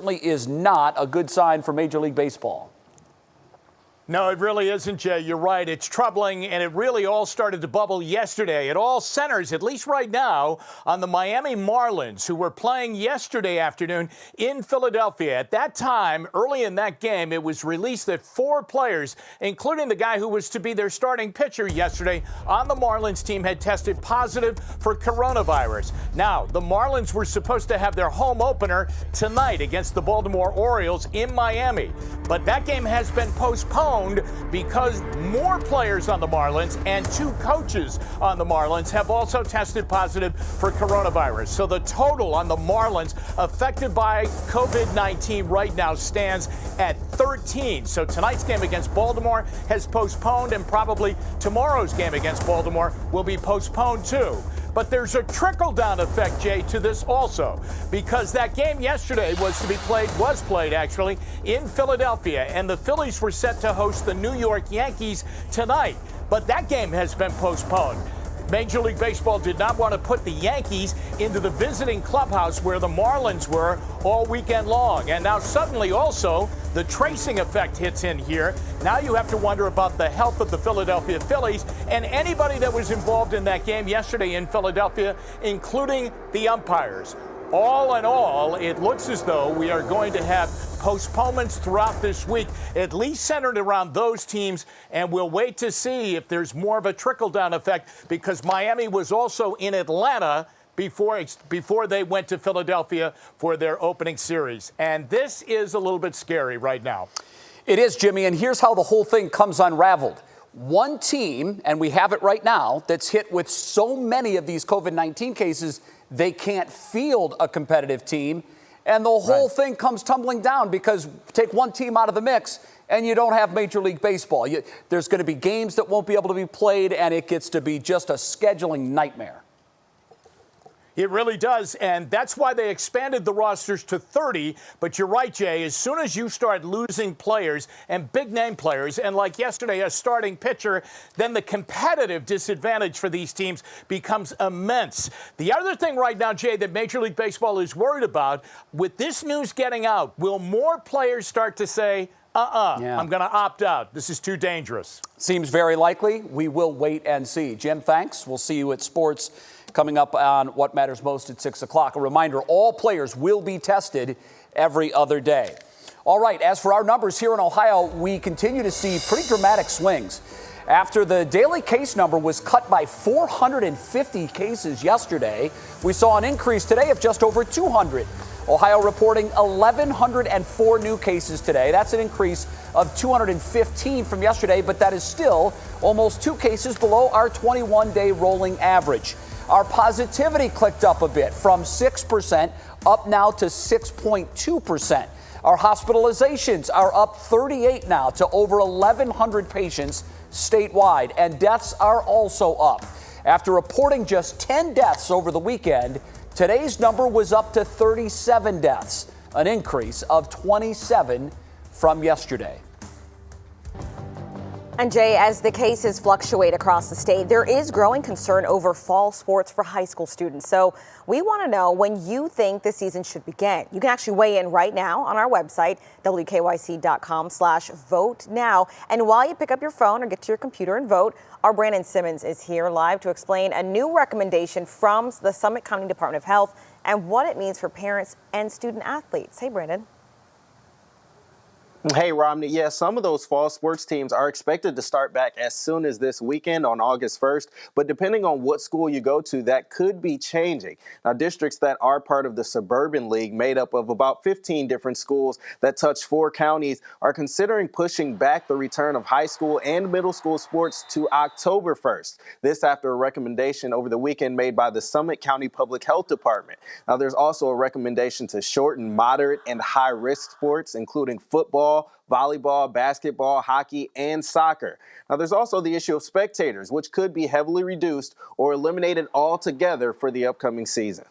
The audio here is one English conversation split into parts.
certainly is not a good sign for Major League Baseball. No, it really isn't, Jay. You're right. It's troubling, and it really all started to bubble yesterday. It all centers, at least right now, on the Miami Marlins, who were playing yesterday afternoon in Philadelphia. At that time, early in that game, it was released that 4 players, including the guy who was to be their starting pitcher yesterday on the Marlins team, had tested positive for coronavirus. Now, the Marlins were supposed to have their home opener tonight against the Baltimore Orioles in Miami, but that game has been postponed because more players on the Marlins and 2 coaches on the Marlins have also tested positive for coronavirus. So the total on the Marlins affected by COVID-19 right now stands at 13. So tonight's game against Baltimore has postponed, and probably tomorrow's game against Baltimore will be postponed too. But there's a trickle-down effect, Jay, to this also, because that game yesterday was played actually in Philadelphia, and the Phillies were set to host the New York Yankees tonight. But that game has been postponed. Major League Baseball did not want to put the Yankees into the visiting clubhouse where the Marlins were all weekend long. And now suddenly also the tracing effect hits in here. Now you have to wonder about the health of the Philadelphia Phillies and anybody that was involved in that game yesterday in Philadelphia, including the umpires. All in all, it looks as though we are going to have postponements throughout this week, at least centered around those teams, and we'll wait to see if there's more of a trickle-down effect, because Miami was also in Atlanta before they went to Philadelphia for their opening series. And this is a little bit scary right now. It is, Jimmy, and here's how the whole thing comes unraveled. One team, and we have it right now, that's hit with so many of these COVID-19 cases, they can't field a competitive team, and the whole thing comes tumbling down because take one team out of the mix and you don't have Major League Baseball. There's going to be games that won't be able to be played, and it gets to be just a scheduling nightmare. It really does, and that's why they expanded the rosters to 30. But you're right, Jay, as soon as you start losing players and big-name players, and like yesterday, a starting pitcher, then the competitive disadvantage for these teams becomes immense. The other thing right now, Jay, that Major League Baseball is worried about, with this news getting out, will more players start to say, I'm going to opt out. This is too dangerous. Seems very likely. We will wait and see. Jim, thanks. We'll see you at Sports coming up on What Matters Most at 6 o'clock. A reminder, all players will be tested every other day. All right, as for our numbers here in Ohio, we continue to see pretty dramatic swings. After the daily case number was cut by 450 cases yesterday, we saw an increase today of just over 200. Ohio reporting 1,104 new cases today. That's an increase of 215 from yesterday, but that is still almost 2 cases below our 21-day rolling average. Our positivity clicked up a bit from 6% up now to 6.2%. Our hospitalizations are up 38 now to over 1,100 patients statewide, and deaths are also up. After reporting just 10 deaths over the weekend, today's number was up to 37 deaths, an increase of 27 from yesterday. And Jay, as the cases fluctuate across the state, there is growing concern over fall sports for high school students. So we want to know when you think the season should begin. You can actually weigh in right now on our website, wkyc.com/vote now. And while you pick up your phone or get to your computer and vote, our Brandon Simmons is here live to explain a new recommendation from the Summit County Department of Health and what it means for parents and student athletes. Hey, Brandon. Hey, Romney. Yeah, some of those fall sports teams are expected to start back as soon as this weekend on August 1st. But depending on what school you go to, that could be changing. Now, districts that are part of the Suburban League, made up of about 15 different schools that touch 4 counties, are considering pushing back the return of high school and middle school sports to October 1st. This after a recommendation over the weekend made by the Summit County Public Health Department. Now, there's also a recommendation to shorten moderate and high-risk sports, including football, volleyball, basketball, hockey, and soccer. Now, there's also the issue of spectators, which could be heavily reduced or eliminated altogether for the upcoming season.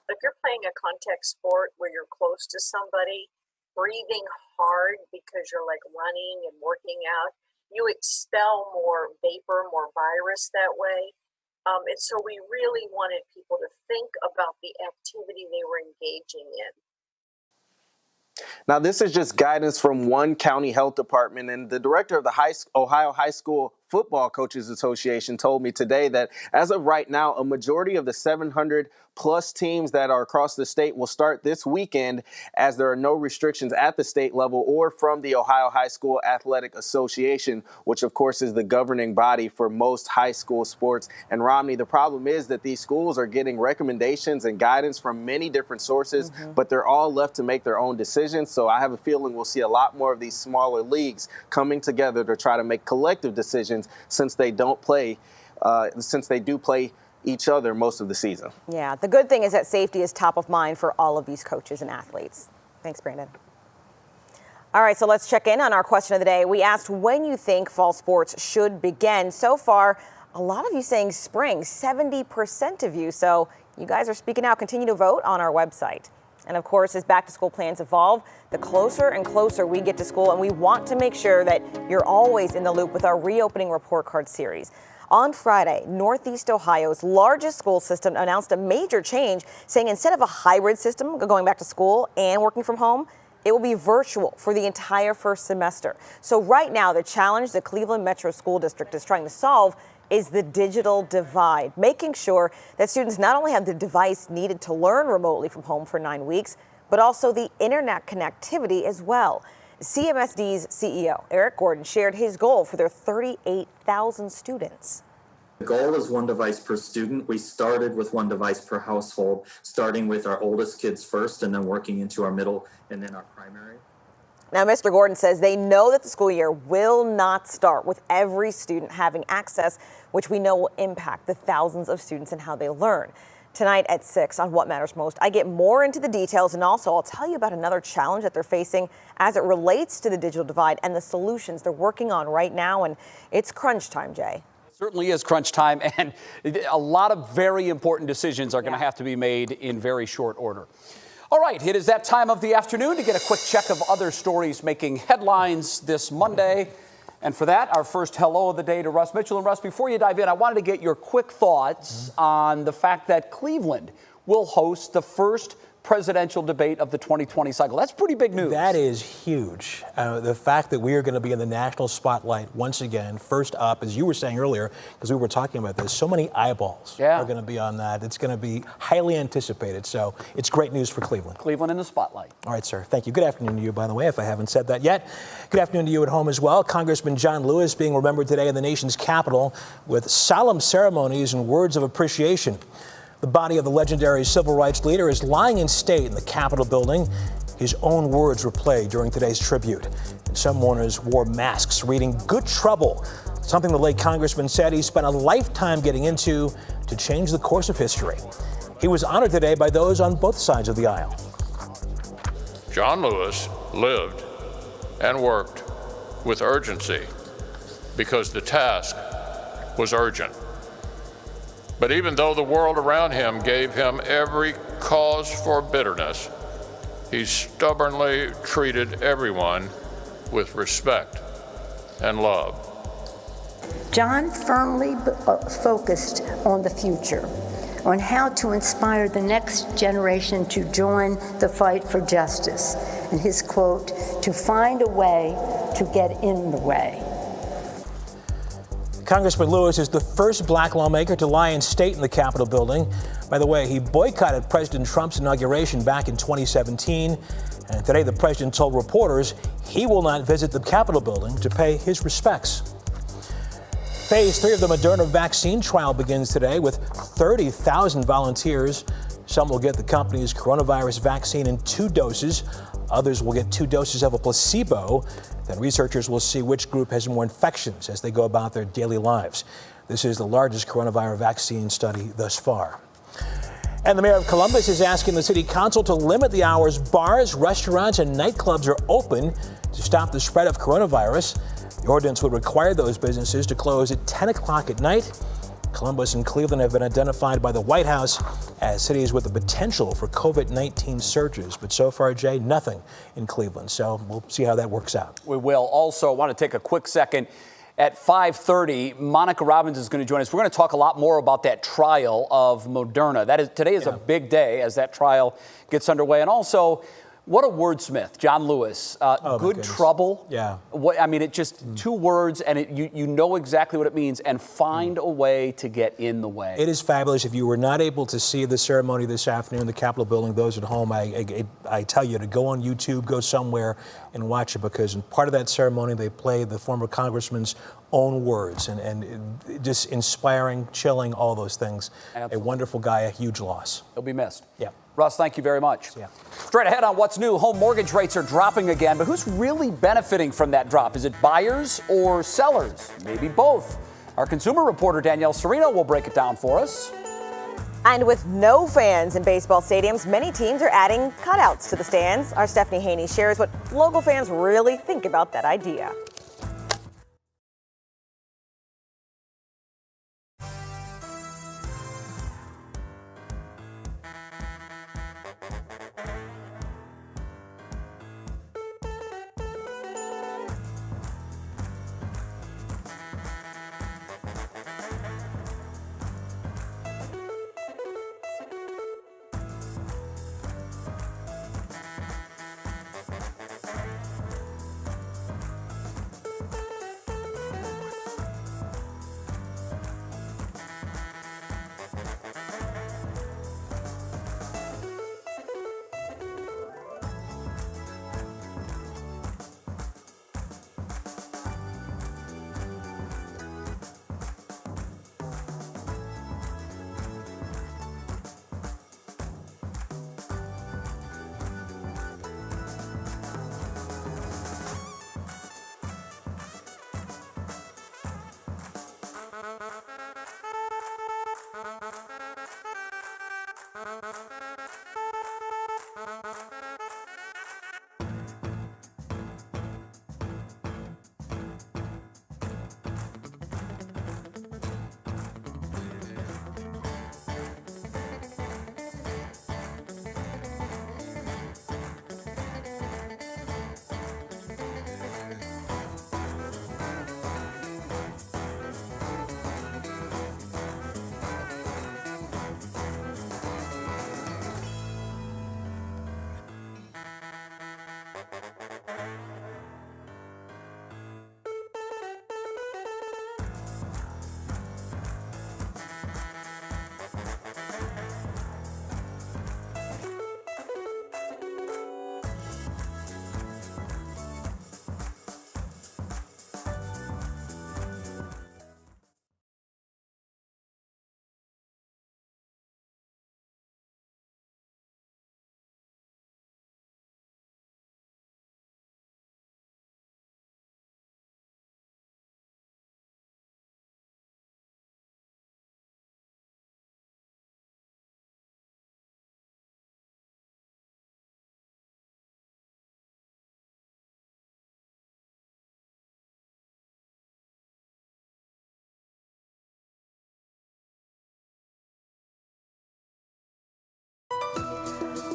If you're playing a contact sport where you're close to somebody, breathing hard because you're like running and working out, you expel more vapor, more virus that way. And so we really wanted people to think about the activity they were engaging in. Now, this is just guidance from one county health department, and the director of the Ohio High School Football Coaches Association told me today that as of right now, a majority of the 700 plus teams that are across the state will start this weekend, as there are no restrictions at the state level or from the Ohio High School Athletic Association, which of course is the governing body for most high school sports. And Romney, the problem is that these schools are getting recommendations and guidance from many different sources, but they're all left to make their own decisions. So I have a feeling we'll see a lot more of these smaller leagues coming together to try to make collective decisions, since they do play each other most of the season. Yeah, the good thing is that safety is top of mind for all of these coaches and athletes. Thanks, Brandon. All right, so let's check in on our question of the day. We asked when you think fall sports should begin. So far, a lot of you saying spring, 70% of you. So you guys are speaking out. Continue to vote on our website. And of course, as back to school plans evolve, the closer and closer we get to school, and we want to make sure that you're always in the loop with our reopening report card series. On Friday, Northeast Ohio's largest school system announced a major change, saying instead of a hybrid system going back to school and working from home, it will be virtual for the entire first semester. So right now, the challenge the Cleveland Metro School District is trying to solve is the digital divide, making sure that students not only have the device needed to learn remotely from home for 9 weeks, but also the internet connectivity as well. CMSD's CEO, Eric Gordon, shared his goal for their 38,000 students. The goal is one device per student. We started with one device per household, starting with our oldest kids first and then working into our middle and then our primary. Now, Mr. Gordon says they know that the school year will not start with every student having access, which we know will impact the thousands of students and how they learn. Tonight at 6 on What Matters Most, I get more into the details, and also I'll tell you about another challenge that they're facing as it relates to the digital divide and the solutions they're working on right now. And it's crunch time, Jay. It certainly is crunch time, and a lot of very important decisions are going to have to be made in very short order. All right, it is that time of the afternoon to get a quick check of other stories making headlines this Monday. And for that, our first hello of the day to Russ Mitchell. And Russ, before you dive in, I wanted to get your quick thoughts on the fact that Cleveland will host the first presidential debate of the 2020 cycle. That's pretty big news. That is huge. The fact that we are going to be in the national spotlight once again, first up, as you were saying earlier, because we were talking about this, so many eyeballs are going to be on that. It's going to be highly anticipated. So it's great news for Cleveland. Cleveland in the spotlight. All right, sir. Thank you. Good afternoon to you, by the way, if I haven't said that yet. Good afternoon to you at home as well. Congressman John Lewis being remembered today in the nation's capital with solemn ceremonies and words of appreciation. The body of the legendary civil rights leader is lying in state in the Capitol building. His own words were played during today's tribute. And some mourners wore masks reading "Good Trouble," something the late congressman said he spent a lifetime getting into to change the course of history. He was honored today by those on both sides of the aisle. John Lewis lived and worked with urgency because the task was urgent. But even though the world around him gave him every cause for bitterness, he stubbornly treated everyone with respect and love. John firmly focused on the future, on how to inspire the next generation to join the fight for justice. And his quote, "To find a way to get in the way." Congressman Lewis is the first black lawmaker to lie in state in the Capitol building. By the way, he boycotted President Trump's inauguration back in 2017. And today the president told reporters he will not visit the Capitol building to pay his respects. Phase 3 of the Moderna vaccine trial begins today with 30,000 volunteers. Some will get the company's coronavirus vaccine in 2 doses. Others will get 2 doses of a placebo. Then researchers will see which group has more infections as they go about their daily lives. This is the largest coronavirus vaccine study thus far. And the mayor of Columbus is asking the city council to limit the hours bars, restaurants, and nightclubs are open to stop the spread of coronavirus. The ordinance would require those businesses to close at 10 o'clock at night. Columbus and Cleveland have been identified by the White House as cities with the potential for COVID-19 surges. But so far, Jay, nothing in Cleveland. So we'll see how that works out. We will. Also, want to take a quick second. At 5:30, Monica Robbins is going to join us. We're going to talk a lot more about that trial of Moderna. Today is a big day as that trial gets underway. And also, What a wordsmith, John Lewis. Good trouble. Yeah. I mean, it just 2 words, and you know exactly what it means, and find a way to get in the way. It is fabulous. If you were not able to see the ceremony this afternoon in the Capitol building, those at home, I tell you to go on YouTube, go somewhere and watch it, because in part of that ceremony, they play the former congressman's own words, and just inspiring, chilling, all those things. Absolutely. A wonderful guy, a huge loss. He'll be missed. Yeah. Russ, thank you very much. Yeah. Straight ahead on what's new, home mortgage rates are dropping again, but who's really benefiting from that drop? Is it buyers or sellers? Maybe both. Our consumer reporter, Danielle Serino, will break it down for us. And with no fans in baseball stadiums, many teams are adding cutouts to the stands. Our Stephanie Haney shares what local fans really think about that idea.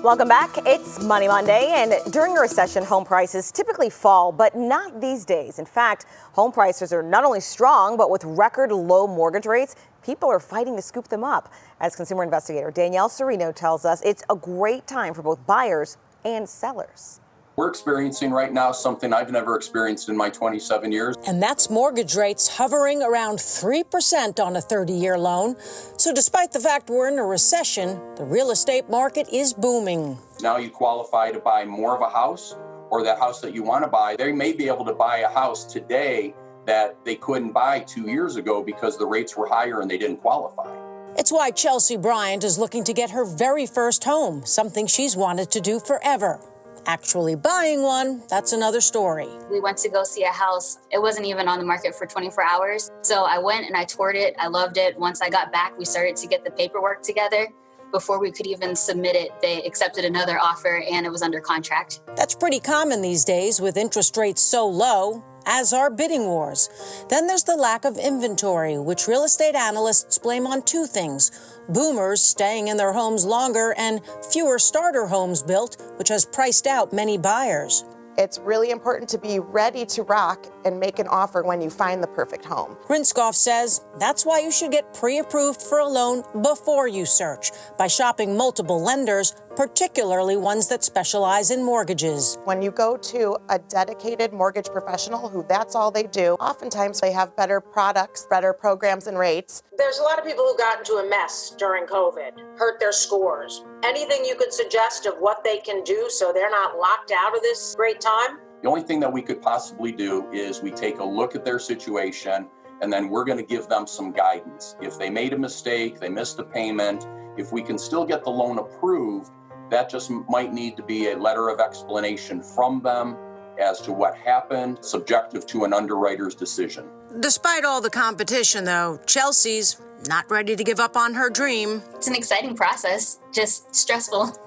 Welcome back. It's Money Monday, and during a recession, home prices typically fall, but not these days. In fact, home prices are not only strong, but with record low mortgage rates, people are fighting to scoop them up. As consumer investigator Danielle Serino tells us, it's a great time for both buyers and sellers. We're experiencing right now something I've never experienced in my 27 years. And that's mortgage rates hovering around 3% on a 30-year loan. So despite the fact we're in a recession, the real estate market is booming. Now you qualify to buy more of a house, or that house that you want to buy. They may be able to buy a house today that they couldn't buy 2 years ago because the rates were higher and they didn't qualify. It's why Chelsea Bryant is looking to get her very first home, something she's wanted to do forever. Actually buying one, that's another story. We went to go see a house. It wasn't even on the market for 24 hours. So I went and I toured it. I loved it. Once I got back, we started to get the paperwork together. Before we could even submit it, they accepted another offer and it was under contract. That's pretty common these days with interest rates so low, as are bidding wars. Then there's the lack of inventory, which real estate analysts blame on two things: boomers staying in their homes longer and fewer starter homes built, which has priced out many buyers. It's really important to be ready to rock and make an offer when you find the perfect home. Rinskoff says that's why you should get pre-approved for a loan before you search, by shopping multiple lenders particularly ones that specialize in mortgages. When you go to a dedicated mortgage professional who that's all they do, oftentimes they have better products, better programs and rates. There's a lot of people who got into a mess during COVID, hurt their scores. Anything you could suggest of what they can do so they're not locked out of this great time? The only thing that we could possibly do is we take a look at their situation, and then we're going to give them some guidance. If they made a mistake, they missed a payment, if we can still get the loan approved, that just might need to be a letter of explanation from them as to what happened, subjective to an underwriter's decision. Despite all the competition, though, Chelsea's not ready to give up on her dream. It's an exciting process, just stressful.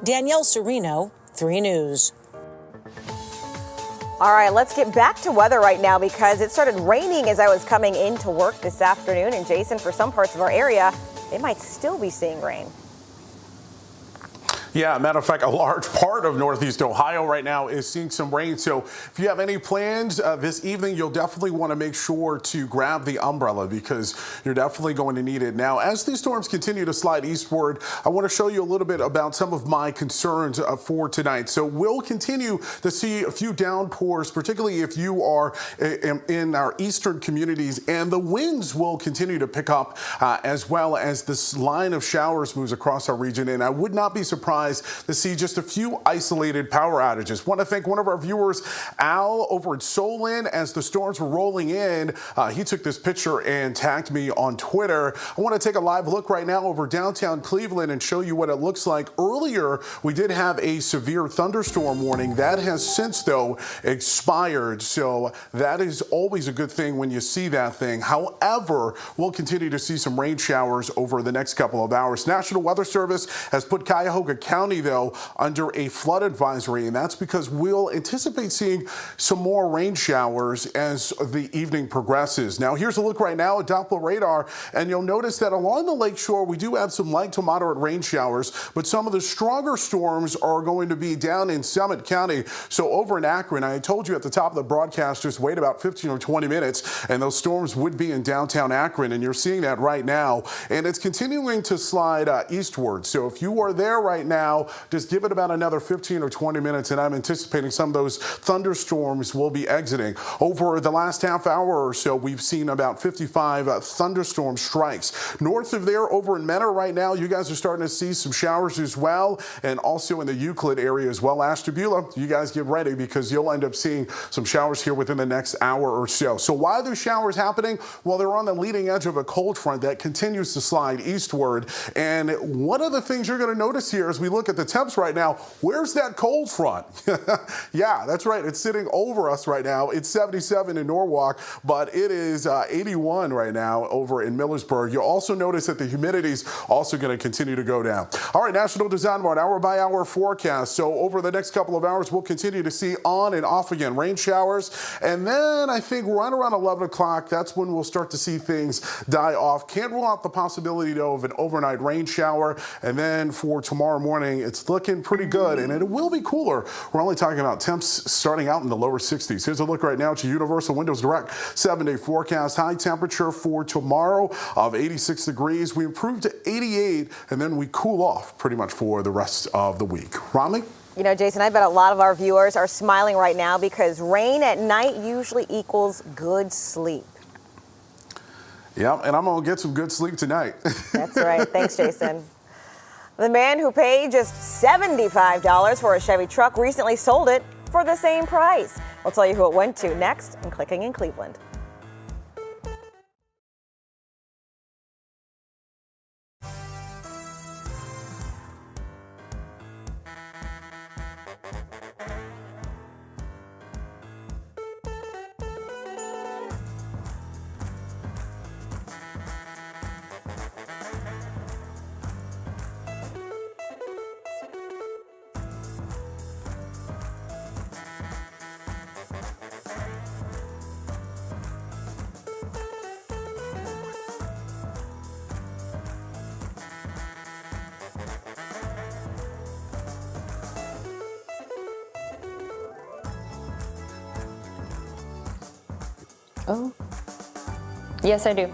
Danielle Serino, 3 News. All right, let's get back to weather right now because it started raining as I was coming into work this afternoon. And Jason, for some parts of our area, they might still be seeing rain. Yeah, matter of fact, a large part of Northeast Ohio right now is seeing some rain. So if you have any plans this evening, you'll definitely want to make sure to grab the umbrella because you're definitely going to need it. Now, as these storms continue to slide eastward, I want to show you a little bit about some of my concerns for tonight. So we'll continue to see a few downpours, particularly if you are in our eastern communities, and the winds will continue to pick up as well as this line of showers moves across our region. And I would not be surprised to see just a few isolated power outages. Want to thank one of our viewers, Al, over at Solon, as the storms were rolling in. He took this picture and tagged me on Twitter. I want to take a live look right now over downtown Cleveland and show you what it looks like. Earlier, we did have a severe thunderstorm warning. That has since, though, expired. So that is always a good thing when you see that thing. However, we'll continue to see some rain showers over the next couple of hours. National Weather Service has put Cuyahoga County, though, under a flood advisory, and that's because we'll anticipate seeing some more rain showers as the evening progresses. Now, here's a look right now at Doppler radar, and you'll notice that along the lakeshore, we do have some light to moderate rain showers, but some of the stronger storms are going to be down in Summit County. So over in Akron, I told you at the top of the broadcast, just wait about 15 or 20 minutes, and those storms would be in downtown Akron, and you're seeing that right now, and it's continuing to slide eastward. So if you are there right now, just give it about another 15 or 20 minutes, and I'm anticipating some of those thunderstorms will be exiting. Over the last half hour or so, we've seen about 55 thunderstorm strikes. North of there, over in Mentor right now, you guys are starting to see some showers as well, and also in the Euclid area as well. Ashtabula, you guys get ready because you'll end up seeing some showers here within the next hour or so. So why are those showers happening? Well, they're on the leading edge of a cold front that continues to slide eastward, and one of the things you're going to notice here as we look at the temps right now, where's that cold front? Yeah, that's right. It's sitting over us right now. It's 77 in Norwalk, but it is 81 right now over in Millersburg. You'll also notice that the humidity is also going to continue to go down. All right, National Design Mart hour by hour forecast. So over the next couple of hours, we'll continue to see on and off again rain showers. And then I think right around 11 o'clock, that's when we'll start to see things die off. Can't rule out the possibility, though, of an overnight rain shower. And then for tomorrow morning, it's looking pretty good, and it will be cooler. We're only talking about temps starting out in the lower 60s. Here's a look right now at your Universal Windows Direct 7-day forecast. High temperature for tomorrow of 86 degrees. We improve to 88, and then we cool off pretty much for the rest of the week. Romney? You know, Jason, I bet a lot of our viewers are smiling right now because rain at night usually equals good sleep. Yeah, and I'm going to get some good sleep tonight. That's right. Thanks, Jason. The man who paid just $75 for a Chevy truck recently sold it for the same price. We'll tell you who it went to next in Clicking in Cleveland. Oh, yes, I do.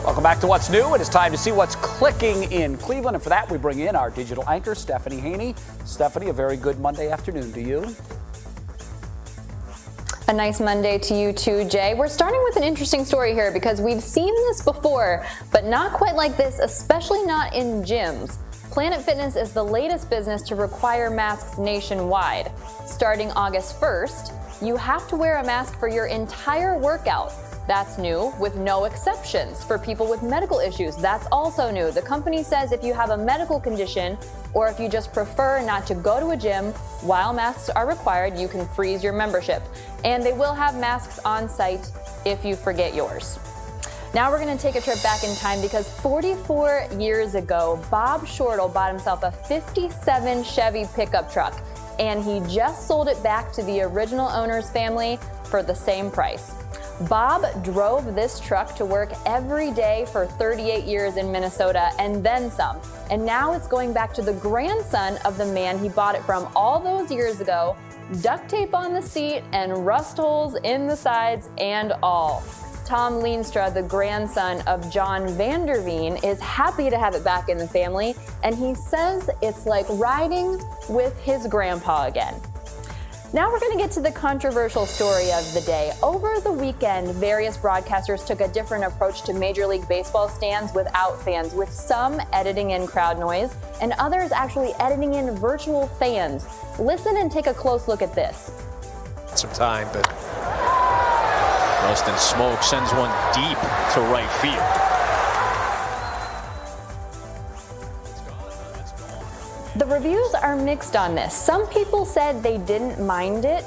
Welcome back to What's New. It is time to see what's clicking in Cleveland. And for that, we bring in our digital anchor, Stephanie Haney. Stephanie, a very good Monday afternoon to you. A nice Monday to you too, Jay. We're starting with an interesting story here because we've seen this before, but not quite like this, especially not in gyms. Planet Fitness is the latest business to require masks nationwide. Starting August 1st, you have to wear a mask for your entire workout. That's new, with no exceptions. For people with medical issues, that's also new. The company says if you have a medical condition or if you just prefer not to go to a gym while masks are required, you can freeze your membership. And they will have masks on site if you forget yours. Now we're going to take a trip back in time because 44 years ago, Bob Shortle bought himself a 57 Chevy pickup truck, and he just sold it back to the original owner's family for the same price. Bob drove this truck to work every day for 38 years in Minnesota and then some. And now it's going back to the grandson of the man he bought it from all those years ago. Duct tape on the seat and rust holes in the sides and all. Tom Leenstra, the grandson of John Vanderveen, is happy to have it back in the family, and he says it's like riding with his grandpa again. Now we're going to get to the controversial story of the day. Over the weekend, various broadcasters took a different approach to Major League Baseball stands without fans, with some editing in crowd noise and others actually editing in virtual fans. Listen and take a close look at this. Some time, but Rustin Smoke sends one deep to right field. The reviews are mixed on this. Some people said they didn't mind it.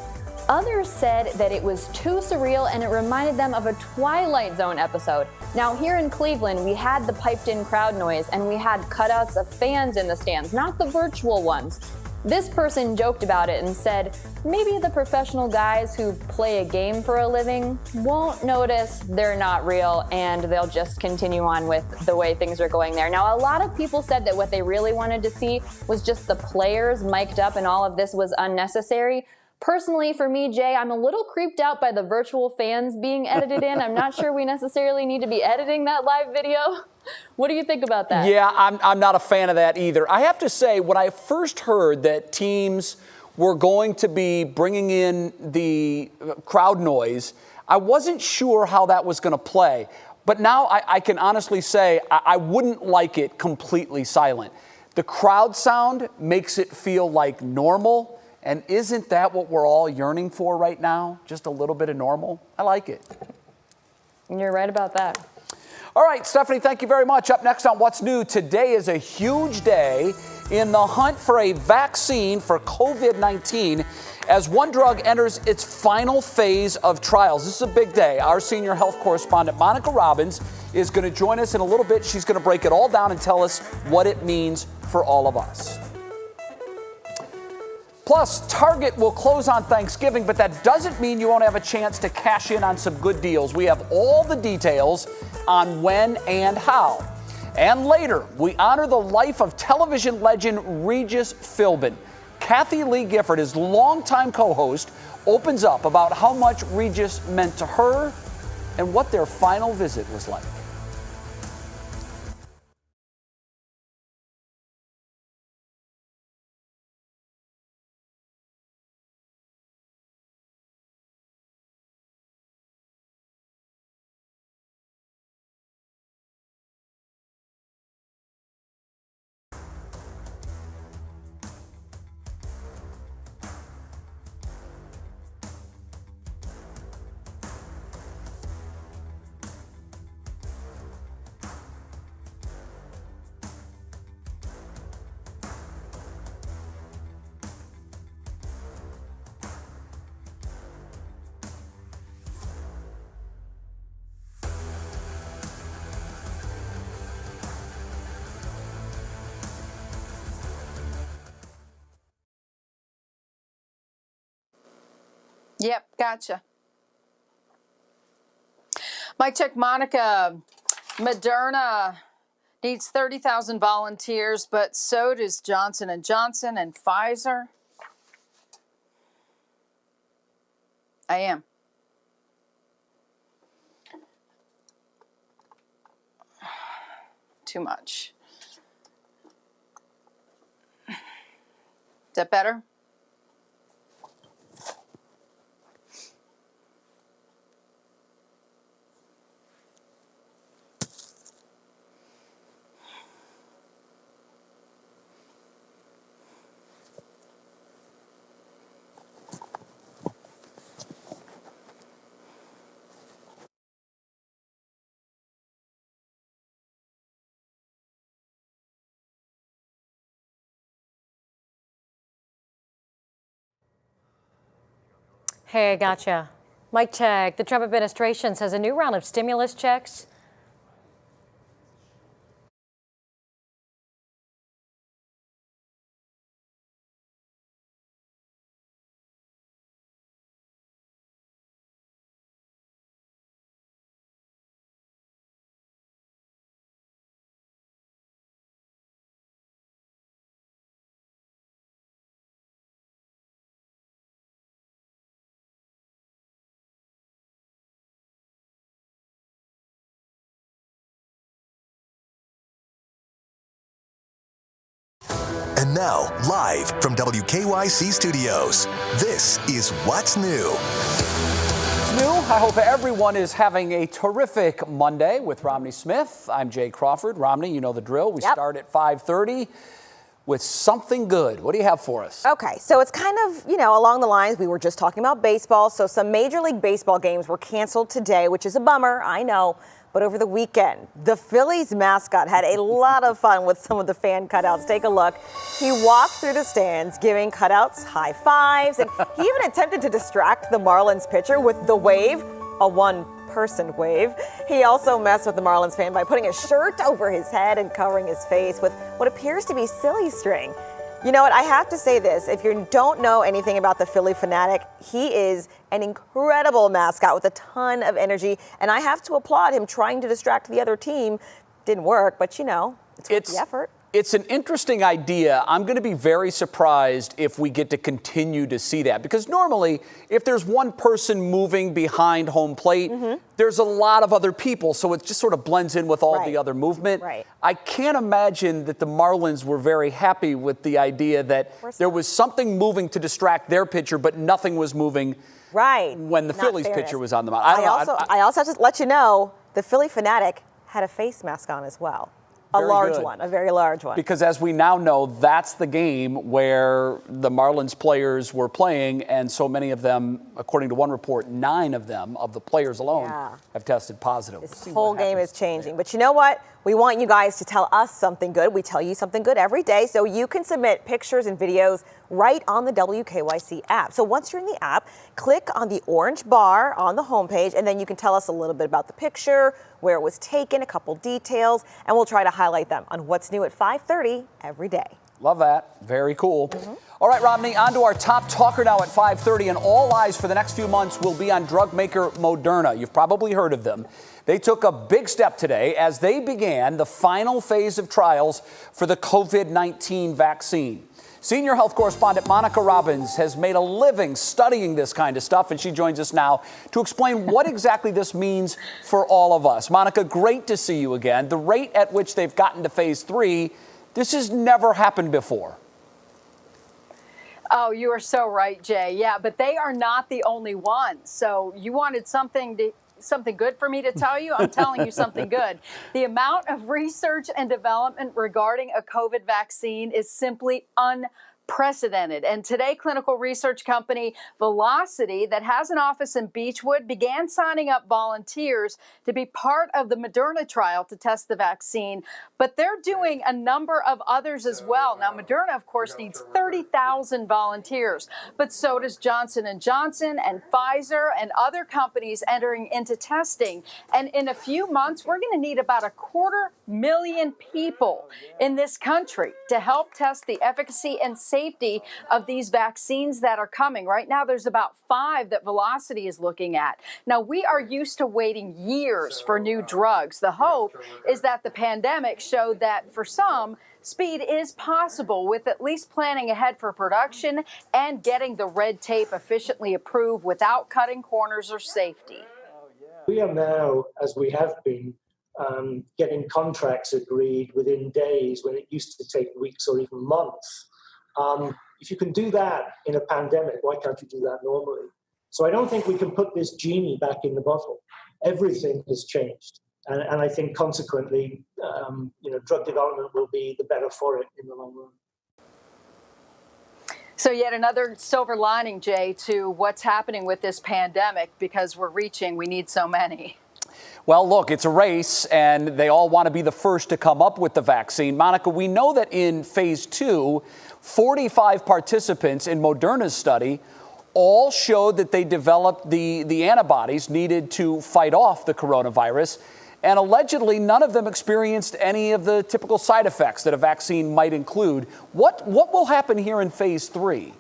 Others said that it was too surreal and it reminded them of a Twilight Zone episode. Now here in Cleveland, we had the piped in crowd noise and we had cutouts of fans in the stands, not the virtual ones. This person joked about it and said, maybe the professional guys who play a game for a living won't notice they're not real and they'll just continue on with the way things are going there. Now, a lot of people said that what they really wanted to see was just the players mic'd up and all of this was unnecessary. Personally, for me, Jay, I'm a little creeped out by the virtual fans being edited in. I'm not sure we necessarily need to be editing that live video. What do you think about that? Yeah, I'm not a fan of that either. I have to say, when I first heard that teams were going to be bringing in the crowd noise, I wasn't sure how that was going to play. But now I can honestly say I wouldn't like it completely silent. The crowd sound makes it feel like normal. And isn't that what we're all yearning for right now? Just a little bit of normal? I like it. You're right about that. All right, Stephanie, thank you very much. Up next on What's New, today is a huge day in the hunt for a vaccine for COVID-19 as one drug enters its final phase of trials. This is a big day. Our senior health correspondent, Monica Robbins, is going to join us in a little bit. She's going to break it all down and tell us what it means for all of us. Plus, Target will close on Thanksgiving, but that doesn't mean you won't have a chance to cash in on some good deals. We have all the details on when and how. And later, we honor the life of television legend Regis Philbin. Kathy Lee Gifford, his longtime co-host, opens up about how much Regis meant to her and what their final visit was like. Yep, gotcha. Mike check, Monica. Moderna needs 30,000 volunteers, but so does Johnson & Johnson and Pfizer. I am. too much. Is that better? Hey, gotcha. Mike check. The Trump administration says a new round of stimulus checks And now, live from WKYC Studios, this is What's New. I hope everyone is having a terrific Monday with Romney Smith. I'm Jay Crawford. Romney, you know the drill. We start at 5:30 with something good. What do you have for us? Okay, so it's kind of, along the lines, we were just talking about baseball. So some Major League Baseball games were canceled today, which is a bummer, I know. But over the weekend, the Phillies mascot had a lot of fun with some of the fan cutouts. Take a look. He walked through the stands giving cutouts high fives, and he even attempted to distract the Marlins pitcher with the wave, a one-person wave. He also messed with the Marlins fan by putting a shirt over his head and covering his face with what appears to be silly string. You know what? I have to say this. If you don't know anything about the Philly Fanatic, he is an incredible mascot with a ton of energy. And I have to applaud him trying to distract the other team. Didn't work, but it's worth the effort. It's an interesting idea. I'm going to be very surprised if we get to continue to see that, because normally if there's one person moving behind home plate, there's a lot of other people, so it just sort of blends in with all the other movement. I can't imagine that the Marlins were very happy with the idea that there was something moving to distract their pitcher, but nothing was moving when the Phillies pitcher was on the mound. I also have to let you know, the Philly Fanatic had a face mask on as well. A very large one. Because as we now know, that's the game where the Marlins players were playing, and so many of them, according to one report, 9 of them, of the players alone, have tested positive. This whole game is changing. But you know what? We want you guys to tell us something good. We tell you something good every day, so you can submit pictures and videos right on the WKYC app. So once you're in the app, click on the orange bar on the homepage, and then you can tell us a little bit about the picture, where it was taken, a couple details, and we'll try to highlight them on What's New at 5:30 every day. Love that. Very cool. All right, Romney, on to our top talker now at 5:30, and all eyes for the next few months will be on drug maker Moderna. You've probably heard of them. They took a big step today as they began the final phase of trials for the COVID-19 vaccine. Senior health correspondent Monica Robbins has made a living studying this kind of stuff, and she joins us now to explain what exactly this means for all of us. Monica, great to see you again. The rate at which they've gotten to phase 3, this has never happened before. Oh, you are so right, Jay. Yeah, but they are not the only ones. So you wanted something good for me to tell you? I'm telling you something good. The amount of research and development regarding a COVID vaccine is simply unprecedented. And today, clinical research company Velocity, that has an office in Beechwood, began signing up volunteers to be part of the Moderna trial to test the vaccine. But they're doing a number of others as well. Now, Moderna, of course, needs 30,000 volunteers, but so does Johnson & Johnson and Pfizer and other companies entering into testing. And in a few months, we're going to need about 250,000 people in this country to help test the efficacy and safety of these vaccines that are coming. Right now, there's about 5 that Velocity is looking at. Now, we are used to waiting years for new drugs. The hope is that the pandemic showed that for some, speed is possible with at least planning ahead for production and getting the red tape efficiently approved without cutting corners or safety. We are now, as we have been, getting contracts agreed within days when it used to take weeks or even months. If you can do that in a pandemic, why can't you do that normally? So I don't think we can put this genie back in the bottle. Everything has changed. And I think consequently, drug development will be the better for it in the long run. So yet another silver lining, Jay, to what's happening with this pandemic, because we need so many. Well, look, it's a race, and they all want to be the first to come up with the vaccine. Monica, we know that in phase 2, 45 participants in Moderna's study all showed that they developed the antibodies needed to fight off the coronavirus. And allegedly, none of them experienced any of the typical side effects that a vaccine might include. What will happen here in phase 3?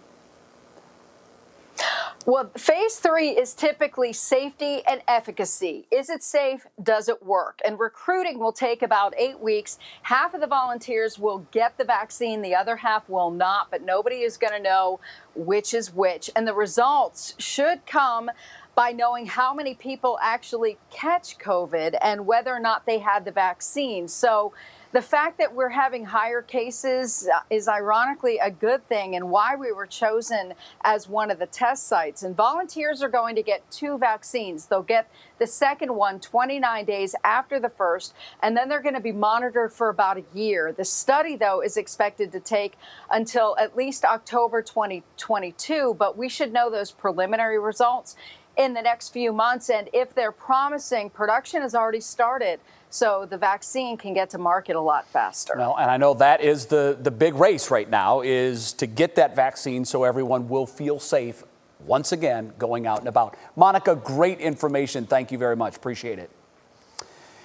Well, phase 3 is typically safety and efficacy. Is it safe? Does it work? And recruiting will take about 8 weeks. Half of the volunteers will get the vaccine. The other half will not, but nobody is going to know which is which. And the results should come by knowing how many people actually catch COVID and whether or not they had the vaccine. So the fact that we're having higher cases is ironically a good thing, and why we were chosen as one of the test sites. And volunteers are going to get 2 vaccines. They'll get the second one 29 days after the first, and then they're going to be monitored for about a year. The study, though, is expected to take until at least October 2022, but we should know those preliminary results in the next few months. And if they're promising, production has already started, so the vaccine can get to market a lot faster. Well, and I know that is the big race right now, is to get that vaccine so everyone will feel safe once again going out and about. Monica, great information. Thank you very much. Appreciate it.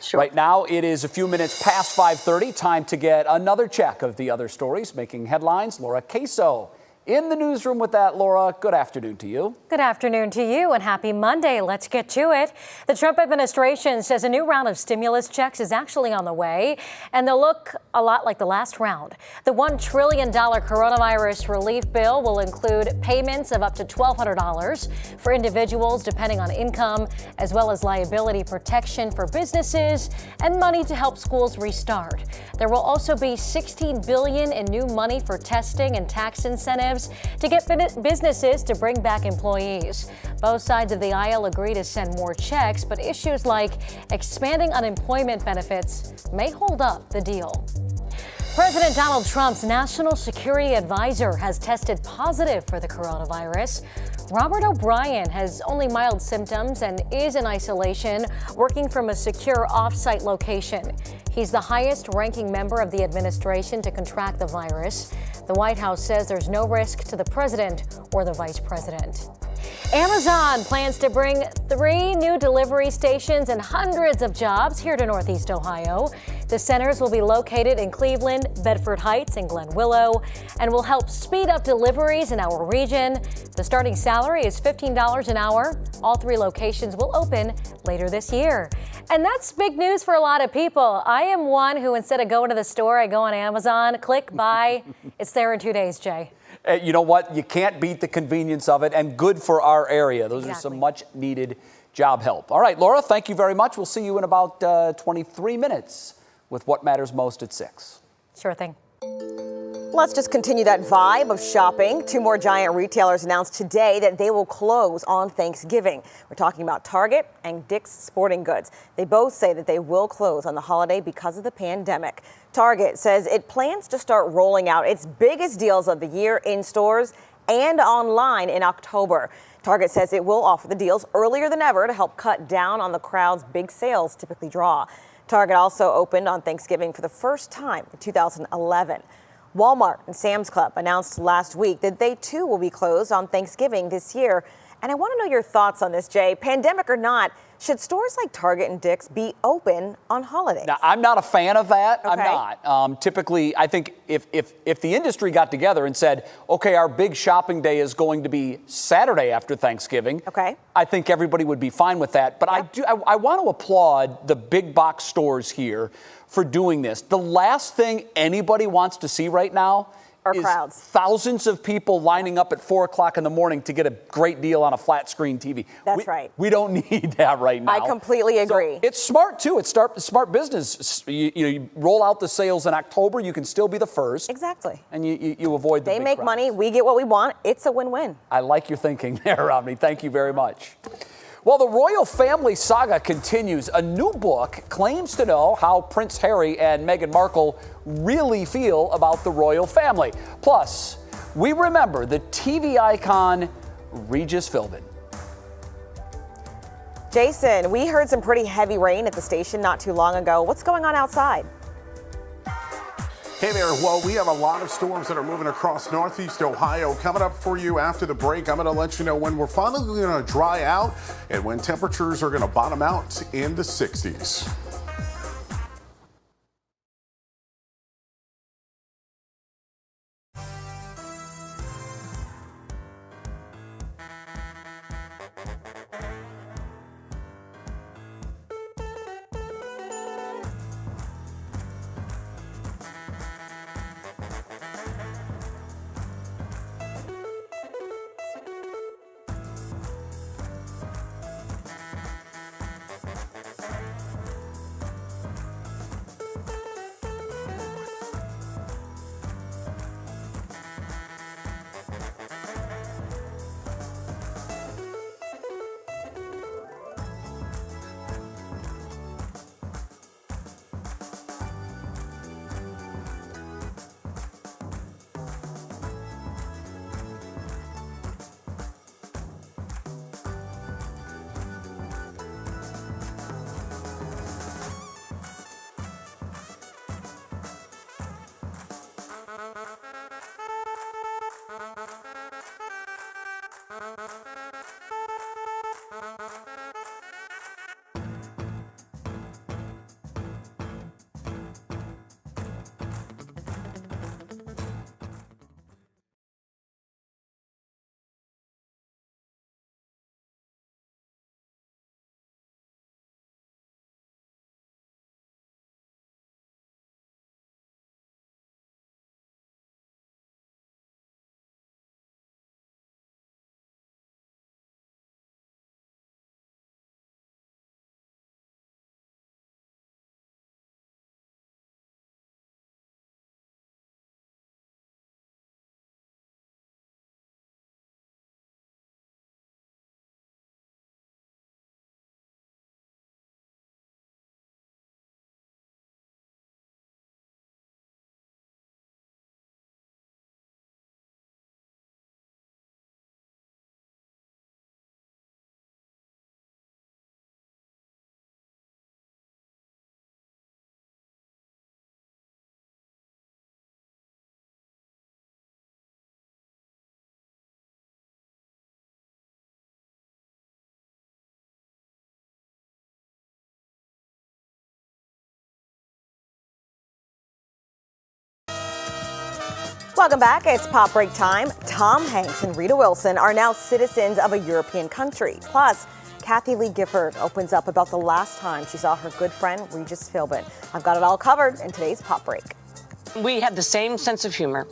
Sure. Right now, it is a few minutes past 5:30. Time to get another check of the other stories making headlines. Laura Queso in the newsroom with that. Laura, good afternoon to you. Good afternoon to you, and happy Monday. Let's get to it. The Trump administration says a new round of stimulus checks is actually on the way, and they'll look a lot like the last round. The $1 trillion coronavirus relief bill will include payments of up to $1,200 for individuals depending on income, as well as liability protection for businesses and money to help schools restart. There will also be $16 billion in new money for testing and tax incentives to get businesses to bring back employees. Both sides of the aisle agree to send more checks, but issues like expanding unemployment benefits may hold up the deal. President Donald Trump's national security advisor has tested positive for the coronavirus. Robert O'Brien has only mild symptoms and is in isolation, working from a secure off-site location. He's the highest-ranking member of the administration to contract the virus. The White House says there's no risk to the president or the vice president. Amazon plans to bring 3 new delivery stations and hundreds of jobs here to Northeast Ohio. The centers will be located in Cleveland, Bedford Heights, and Glen Willow, and will help speed up deliveries in our region. The starting salary is $15 an hour. All 3 locations will open later this year. And that's big news for a lot of people. I am one who, instead of going to the store, I go on Amazon, click buy. It's there in 2 days, Jay. You know what? You can't beat the convenience of it, and good for our area. Those are some much needed job help. All right, Laura, thank you very much. We'll see you in about 23 minutes with What Matters Most at 6. Sure thing. Let's just continue that vibe of shopping. 2 more giant retailers announced today that they will close on Thanksgiving. We're talking about Target and Dick's Sporting Goods. They both say that they will close on the holiday because of the pandemic. Target says it plans to start rolling out its biggest deals of the year in stores and online in October. Target says it will offer the deals earlier than ever to help cut down on the crowds big sales typically draw. Target also opened on Thanksgiving for the first time in 2011. Walmart and Sam's Club announced last week that they too will be closed on Thanksgiving this year. And I want to know your thoughts on this, Jay. Pandemic or not, should stores like Target and Dick's be open on holidays? Now, I'm not a fan of that. Okay. I'm not. Typically, I think if the industry got together and said, okay, our big shopping day is going to be Saturday after Thanksgiving, okay, I think everybody would be fine with that. But I want to applaud the big box stores here for doing this. The last thing anybody wants to see right now is crowds. thousands of people lining up at 4 o'clock in the morning to get a great deal on a flat screen TV. That's right. We don't need that right now. I completely agree. So it's smart, too. It's smart business. You roll out the sales in October, you can still be the first. Exactly. And you avoid the They big make crowds. money. We get what we want. It's a win-win. I like your thinking there, Romney. Thank you very much. Well, the royal family saga continues. A new book claims to know how Prince Harry and Meghan Markle really feel about the royal family. Plus, we remember the TV icon Regis Philbin. Jason, we heard some pretty heavy rain at the station not too long ago. What's going on outside? Hey there. Well, we have a lot of storms that are moving across northeast Ohio. Coming up for you after the break, I'm going to let you know when we're finally going to dry out and when temperatures are going to bottom out in the 60s. Welcome back. It's Pop Break time. Tom Hanks and Rita Wilson are now citizens of a European country. Plus, Kathy Lee Gifford opens up about the last time she saw her good friend Regis Philbin. I've got it all covered in today's Pop Break. We had the same sense of humor.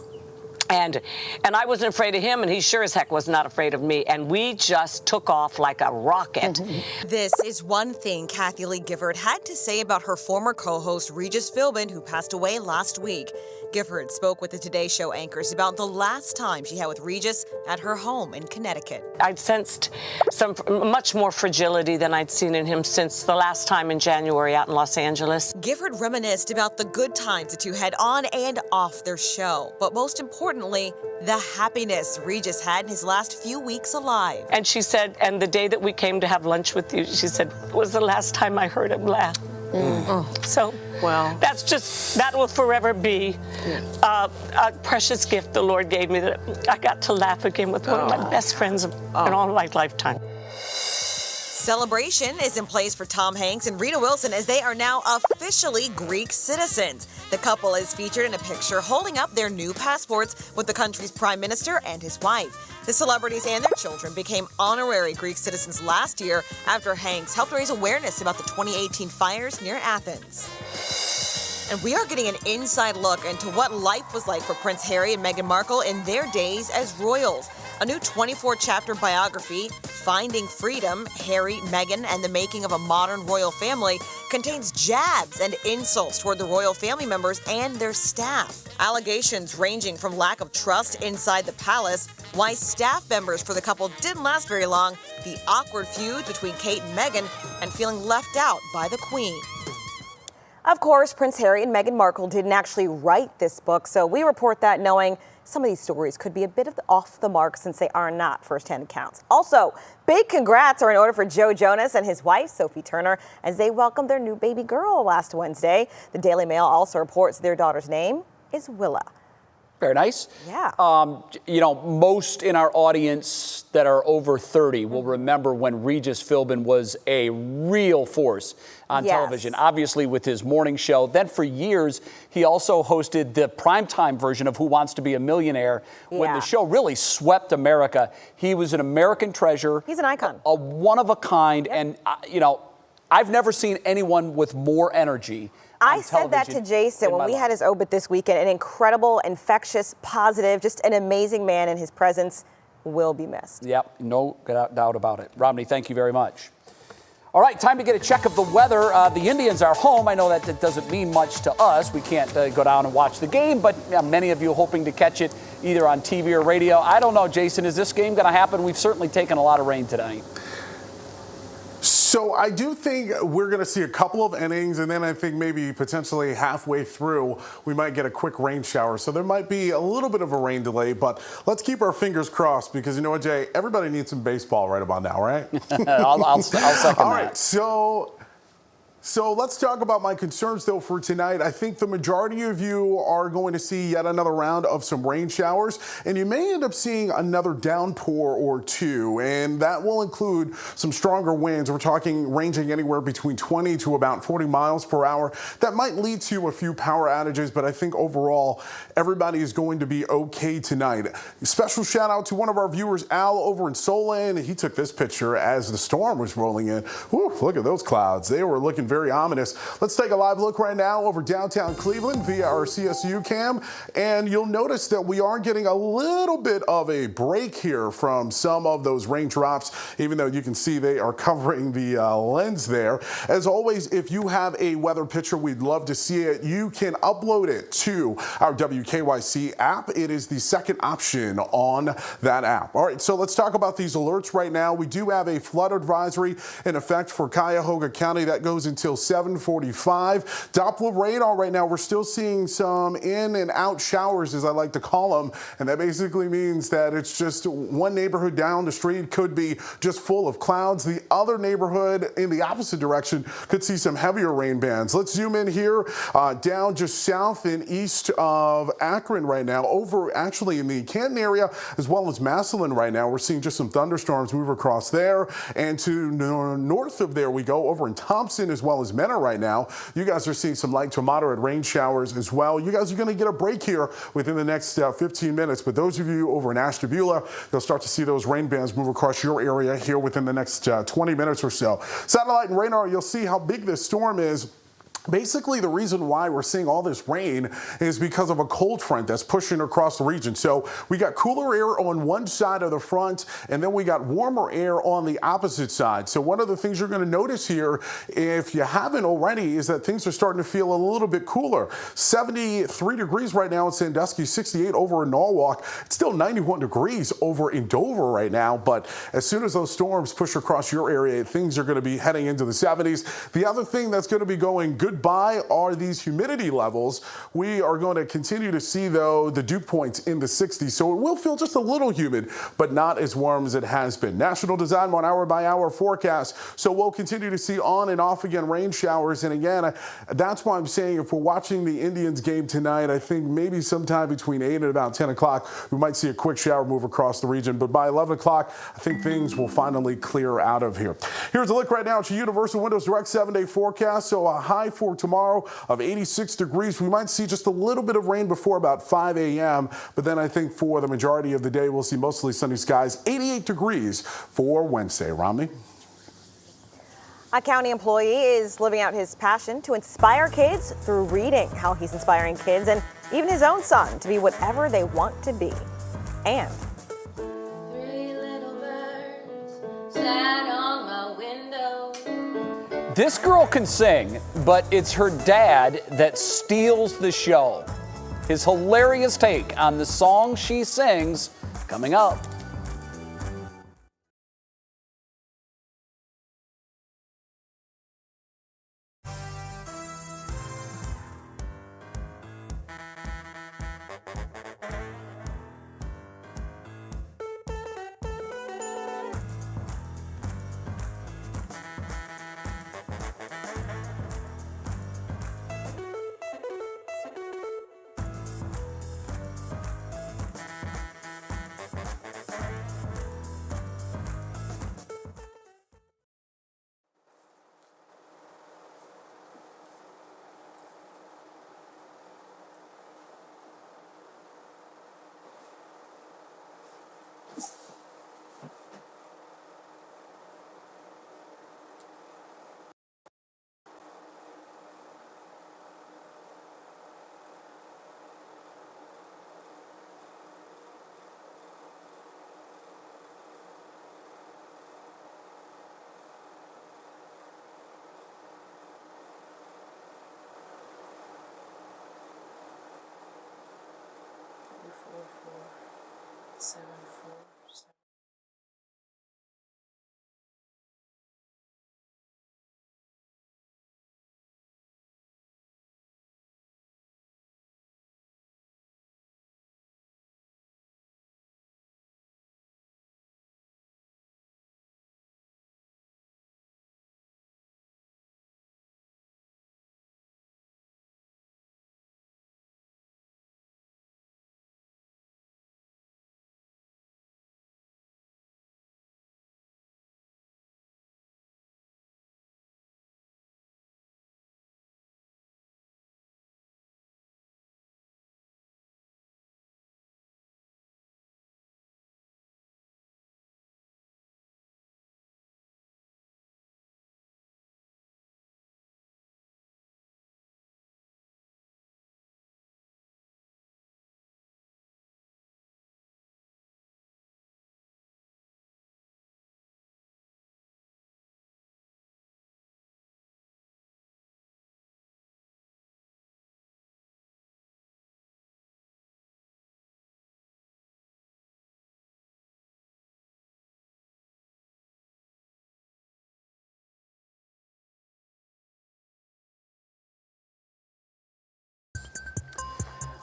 And I wasn't afraid of him, and he sure as heck was not afraid of me. And we just took off like a rocket. This is one thing Kathy Lee Gifford had to say about her former co-host Regis Philbin, who passed away last week. Gifford spoke with the Today Show anchors about the last time she had with Regis at her home in Connecticut. I'd sensed some much more fragility than I'd seen in him since the last time in January out in Los Angeles. Gifford reminisced about the good times the two had on and off their show, but most importantly, the happiness Regis had in his last few weeks alive. And she said, and the day that we came to have lunch with you, she said, was the last time I heard him laugh. So, well, that will forever be a precious gift the Lord gave me, that I got to laugh again with one of my best friends in all my lifetime. Celebration is in place for Tom Hanks and Rita Wilson as they are now officially Greek citizens. The couple is featured in a picture holding up their new passports with the country's prime minister and his wife. The celebrities and their children became honorary Greek citizens last year after Hanks helped raise awareness about the 2018 fires near Athens. And we are getting an inside look into what life was like for Prince Harry and Meghan Markle in their days as royals. A new 24-chapter biography, Finding Freedom, Harry, Meghan, and the Making of a Modern Royal Family, contains jabs and insults toward the royal family members and their staff. Allegations ranging from lack of trust inside the palace, why staff members for the couple didn't last very long, the awkward feud between Kate and Meghan, and feeling left out by the Queen. Of course, Prince Harry and Meghan Markle didn't actually write this book, so we report that knowing some of these stories could be a bit off the mark since they are not first-hand accounts. Also, big congrats are in order for Joe Jonas and his wife, Sophie Turner, as they welcomed their new baby girl last Wednesday. The Daily Mail also reports their daughter's name is Willa. Very nice. Yeah. You know, most in our audience that are over 30 will remember when Regis Philbin was a real force on television, obviously with his morning show. Then for years, he also hosted the primetime version of Who Wants to Be a Millionaire when the show really swept America. He was an American treasure. He's an icon. A one of a kind. And, you know, I've never seen anyone with more energy. I said that to Jason when we had his obit this weekend. An incredible, infectious, positive, just an amazing man, and his presence will be missed. Yep, no doubt about it. Romney, thank you very much. All right, time to get a check of the weather. The Indians are home. I know that doesn't mean much to us. We can't go down and watch the game, but many of you hoping to catch it either on TV or radio. I don't know, Jason, is this game going to happen? We've certainly taken a lot of rain tonight. So I do think we're going to see a couple of innings, and then I think maybe potentially halfway through we might get a quick rain shower. So there might be a little bit of a rain delay, but let's keep our fingers crossed because you know what, Jay? Everybody needs some baseball right about now, right? I'll second All right, so let's talk about my concerns, though, for tonight. I think the majority of you are going to see yet another round of some rain showers, and you may end up seeing another downpour or two, and that will include some stronger winds. We're talking ranging anywhere between 20 to about 40 miles per hour. That might lead to a few power outages, but I think overall everybody is going to be okay tonight. Special shout out to one of our viewers, Al, over in Solon. He took this picture as the storm was rolling in. Whew, look at those clouds. They were looking very ominous. Let's take a live look right now over downtown Cleveland via our CSU cam, and you'll notice that we are getting a little bit of a break here from some of those raindrops, even though you can see they are covering the lens there. As always, if you have a weather picture, we'd love to see it. You can upload it to our WKYC app. It is the second option on that app. All right, so let's talk about these alerts right now. We do have a flood advisory in effect for Cuyahoga County. That goes until 7:45. Doppler radar right now, we're still seeing some in and out showers, as I like to call them, and that basically means that it's just one neighborhood down the street could be just full of clouds. The other neighborhood in the opposite direction could see some heavier rain bands. Let's zoom in here down just south and east of Akron right now, over actually in the Canton area as well as Massillon right now. We're seeing just some thunderstorms move across there, and to north of there we go over in Thompson as well as Menor right now. You guys are seeing some light to moderate rain showers as well. You guys are going to get a break here within the next 15 minutes, but those of you over in Ashtabula, you'll start to see those rain bands move across your area here within the next 20 minutes or so. Satellite and radar, you'll see how big this storm is. Basically, the reason why we're seeing all this rain is because of a cold front that's pushing across the region. So we got cooler air on one side of the front, and then we got warmer air on the opposite side. So one of the things you're going to notice here, if you haven't already, is that things are starting to feel a little bit cooler. 73 degrees right now in Sandusky, 68 over in Norwalk. It's still 91 degrees over in Dover right now, but as soon as those storms push across your area, things are going to be heading into the 70s. The other thing that's going to be going goodbye are these humidity levels. We are going to continue to see, though, the dew points in the 60s, so it will feel just a little humid, but not as warm as it has been. National Design 1 hour-by-hour forecast, so we'll continue to see on and off again rain showers, and again, that's why I'm saying if we're watching the Indians game tonight, I think maybe sometime between 8 and about 10 o'clock, we might see a quick shower move across the region, but by 11 o'clock, I think things will finally clear out of here. Here's a look right now at your Universal Windows Direct 7-day forecast, so a high for tomorrow of 86 degrees. We might see just a little bit of rain before about 5 a.m., but then I think for the majority of the day, we'll see mostly sunny skies, 88 degrees for Wednesday. Romney? A county employee is living out his passion to inspire kids through reading, how he's inspiring kids and even his own son to be whatever they want to be. And this girl can sing, but it's her dad that steals the show. His hilarious take on the song she sings coming up.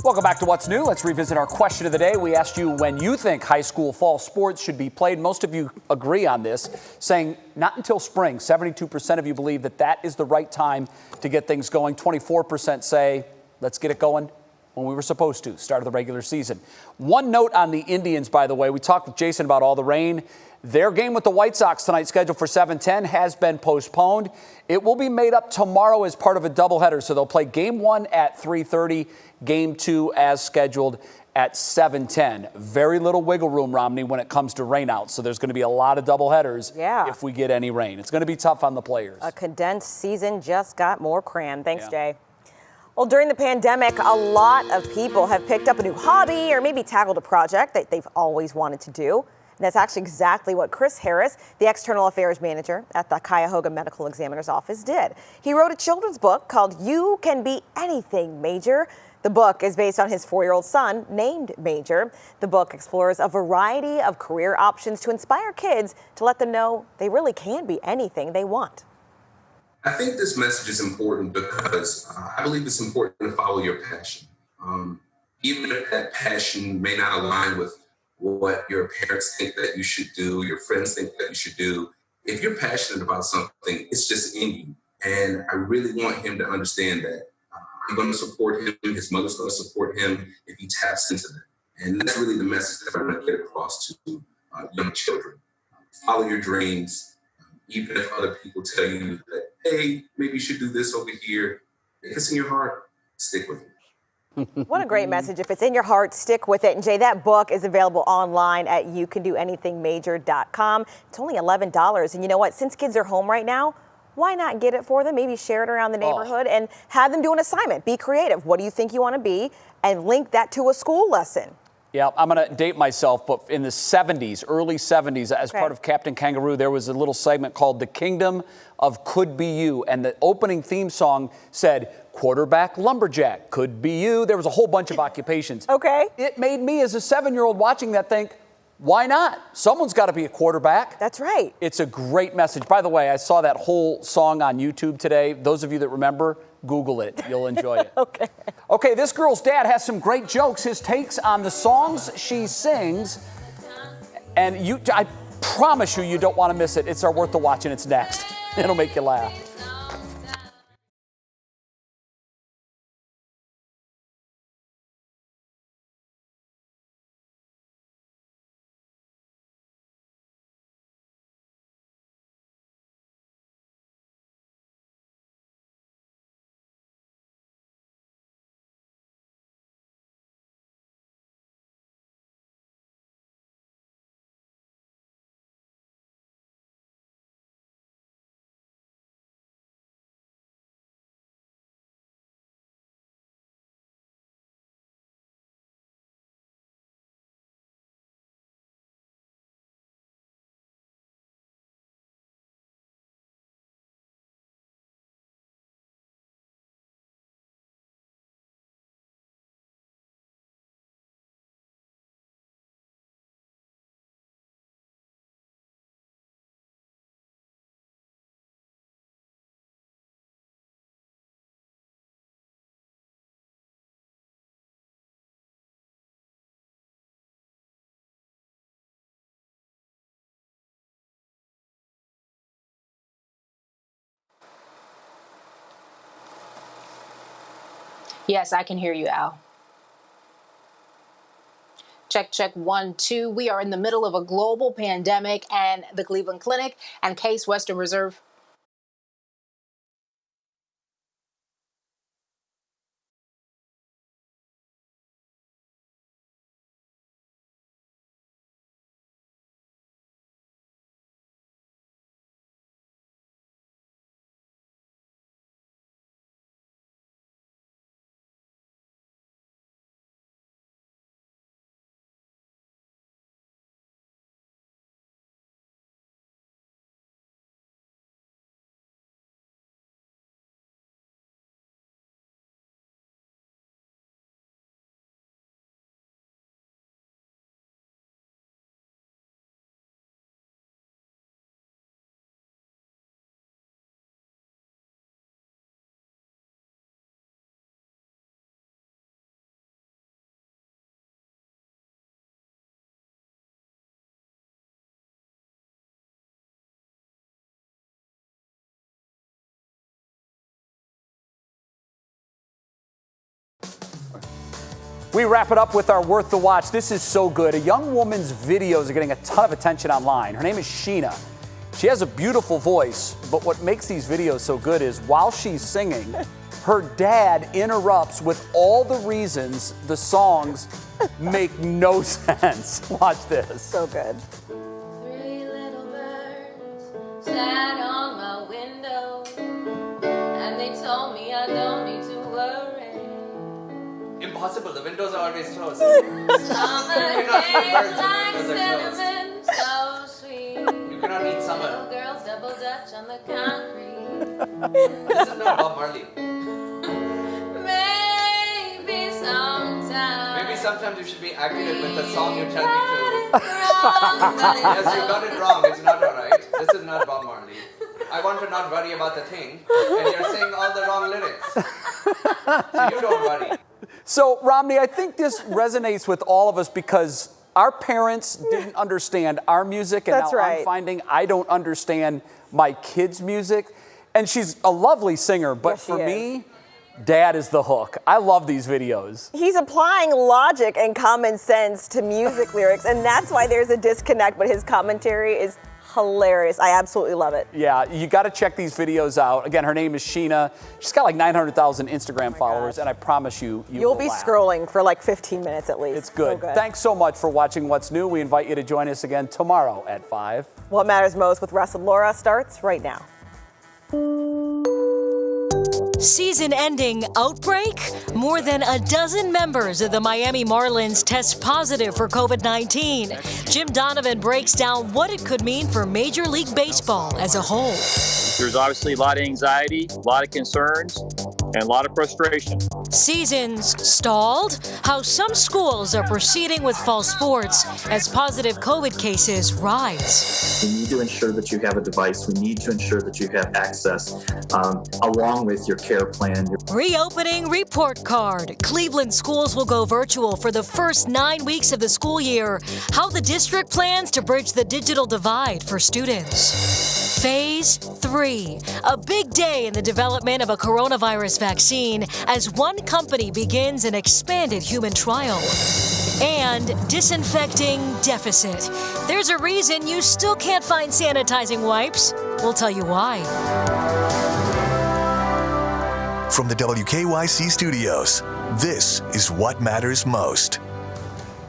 Welcome back to What's New. Let's revisit our question of the day. We asked you when you think high school fall sports should be played. Most of you agree on this, saying not until spring. 72% of you believe that that is the right time to get things going. 24% say, let's get it going when we were supposed to, start of the regular season. One note on the Indians, by the way. We talked with Jason about all the rain. Their game with the White Sox tonight, scheduled for 7:10, has been postponed. It will be made up tomorrow as part of a doubleheader. So they'll play game 1 at 3:30, game 2 as scheduled at 7:10. Very little wiggle room, Romney, when it comes to rainouts. So there's going to be a lot of doubleheaders if we get any rain. It's going to be tough on the players. A condensed season just got more crammed. Thanks, Jay. Well, during the pandemic, a lot of people have picked up a new hobby or maybe tackled a project that they've always wanted to do. And that's actually exactly what Chris Harris, the External Affairs Manager at the Cuyahoga Medical Examiner's Office, did. He wrote a children's book called You Can Be Anything, Major. The book is based on his 4-year-old son, named Major. The book explores a variety of career options to inspire kids to let them know they really can be anything they want. I think this message is important because I believe it's important to follow your passion. Even if that passion may not align with what your parents think that you should do, your friends think that you should do. If you're passionate about something, it's just in you. And I really want him to understand that I'm going to support him. His mother's going to support him if he taps into that. And that's really the message that I'm going to get across to young children. Follow your dreams. Even if other people tell you that, hey, maybe you should do this over here. If it's in your heart, stick with it. What a great message. If it's in your heart, stick with it. And Jay, that book is available online at youcandoanythingmajor.com. It's only $11. And you know what? Since kids are home right now, why not get it for them? Maybe share it around the neighborhood and have them do an assignment. Be creative. What do you think you want to be? And link that to a school lesson. Yeah, I'm going to date myself, but in the 70s, early 70s, as part of Captain Kangaroo, there was a little segment called The Kingdom of Could Be You. And the opening theme song said, quarterback, lumberjack, could be you. There was a whole bunch of occupations. It made me, as a 7-year-old watching that, think, why not? Someone's got to be a quarterback. That's right. It's a great message. By the way, I saw that whole song on YouTube today. Those of you that remember, Google it. You'll enjoy it. Okay, this girl's dad has some great jokes. His takes on the songs she sings. And I promise you don't want to miss it. It's worth the watch, and it's next. It'll make you laugh. Yes, I can hear you, Al. Check, check, 1, 2. We are in the middle of a global pandemic, and the Cleveland Clinic and Case Western Reserve. We wrap it up with our Worth the Watch. This is so good. A young woman's videos are getting a ton of attention online. Her name is Sheena. She has a beautiful voice, but what makes these videos so good is while she's singing, her dad interrupts with all the reasons the songs make no sense. Watch this. So good. 3 little birds sat on my window, and they told me I don't need to worry. Impossible, the windows are always closed. Summer came like cinnamon, so sweet. You cannot eat summer. Little girls double dutch on the concrete. This is not Bob Marley. Maybe sometime. Maybe sometimes you should be accurate with the song you tell me to. Yes, you got it wrong. It's not alright. This is not Bob Marley. I want to not worry about the thing, and you're saying all the wrong lyrics. So you don't worry. So, Romney, I think this resonates with all of us because our parents didn't understand our music, and now I'm finding I don't understand my kids' music. And she's a lovely singer, but for me, Dad is the hook. I love these videos. He's applying logic and common sense to music lyrics, and that's why there's a disconnect, but his commentary is hilarious. I absolutely love it. Yeah, you got to check these videos out. Again, her name is Sheena. She's got like 900,000 Instagram followers, and I promise you, you'll be scrolling for like 15 minutes at least. It's good. So good. Thanks so much for watching What's New. We invite you to join us again tomorrow at 5. What Matters Most with Russ and Laura starts right now. Season-ending outbreak? More than a dozen members of the Miami Marlins test positive for COVID-19. Jim Donovan breaks down what it could mean for Major League Baseball as a whole. There's obviously a lot of anxiety, a lot of concerns, and a lot of frustration. Seasons stalled? How some schools are proceeding with fall sports as positive COVID cases rise. We need to ensure that you have a device. We need to ensure that you have access along with your care plan. Reopening report card. Cleveland schools will go virtual for the first 9 weeks of the school year. How the district plans to bridge the digital divide for students. Phase 3. A big day in the development of a coronavirus vaccine as one company begins an expanded human trial. And disinfecting deficit. There's a reason you still can't find sanitizing wipes. We'll tell you why. From the WKYC studios, this is What Matters Most.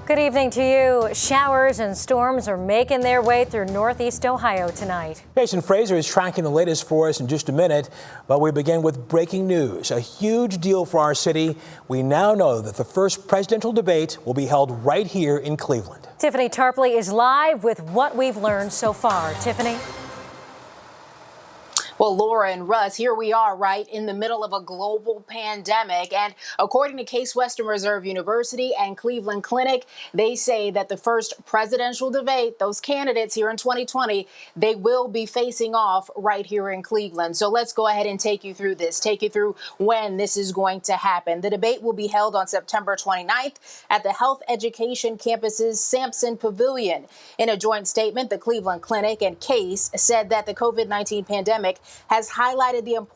Good evening to you. Showers and storms are making their way through northeast Ohio tonight. Jason Frazer is tracking the latest for us in just a minute, but we begin with breaking news. A huge deal for our city. We now know that the first presidential debate will be held right here in Cleveland. Tiffany Tarpley is live with what we've learned so far. Tiffany? Well, Laura and Russ, here we are right in the middle of a global pandemic. And according to Case Western Reserve University and Cleveland Clinic, they say that the first presidential debate, those candidates here in 2020, they will be facing off right here in Cleveland. So let's go ahead and take you through this, take you through when this is going to happen. The debate will be held on September 29th at the Health Education Campus's Sampson Pavilion. In a joint statement, the Cleveland Clinic and Case said that the COVID-19 pandemic has highlighted the importance